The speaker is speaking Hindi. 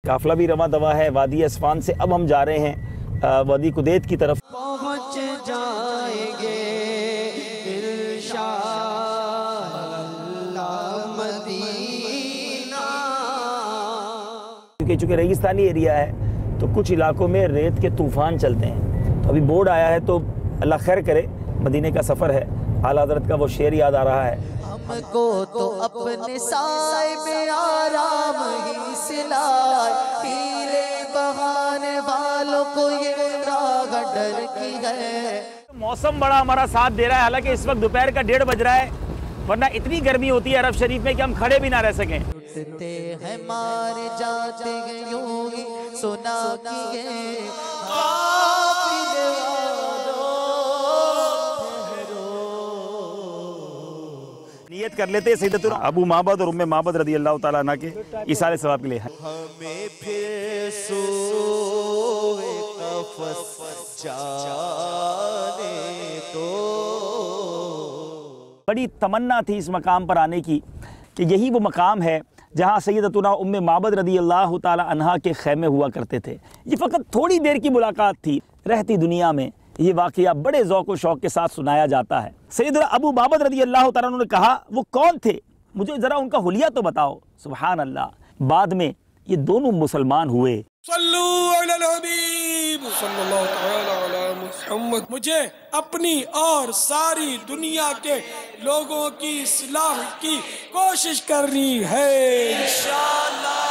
काफिला भी रवा दवा है वादी अस्फान से। अब हम जा रहे हैं वादी कुदैत की तरफ। पहुंच जाएंगे इंशाअल्लाह मदीना। क्योंकि चूँकि रेगिस्तानी एरिया है तो कुछ इलाकों में रेत के तूफान चलते हैं। तो अभी बोर्ड आया है तो अल्लाह खैर करे। मदीने का सफ़र है। आला हज़रत का वो शेर याद आ रहा है, हमको तो अपने साए में आराम ही सिलाए, हीरे बहाने वालों को ये राह डर की है। मौसम बड़ा हमारा साथ दे रहा है। हालांकि इस वक्त दोपहर का 1:30 बज रहा है, वरना इतनी गर्मी होती है अरब शरीफ में कि हम खड़े भी ना रह सकें। उठते हैं मारे जाते हैं यूं ही सुना किए नियत कर लेते हैं सैयदतुना अबू माबद और उम्मे माबद रदी अल्लाह ताला अन्हा के इसारे सवाब के लिए। हमें फिर सोए कफस जाने दो। बड़ी तमन्ना थी इस मकाम पर आने की कि यही वो मकाम है जहाँ सैयदतुना उम्मे माबद रदी अल्लाह ताला अन्हा के खैमे हुआ करते थे। ये फ़कत थोड़ी देर की मुलाकात थी। रहती दुनिया में ये वाक़या बड़े ज़ौक़ व शौक़ के साथ सुनाया जाता है। सैयदना अबू माबद रदी अल्लाह ताला अन्हु ने कहा, वो कौन थे, मुझे ज़रा उनका हुलिया तो बताओ। सुबहान अल्लाह। बाद में ये दोनों मुसलमान हुए। सल्लू अलल हबीब सल्लल्लाहु तआला अला मुहम्मद। मुझे अपनी और सारी दुनिया के लोगों की इस्लाह की कोशिश करनी है इंशाअल्लाह।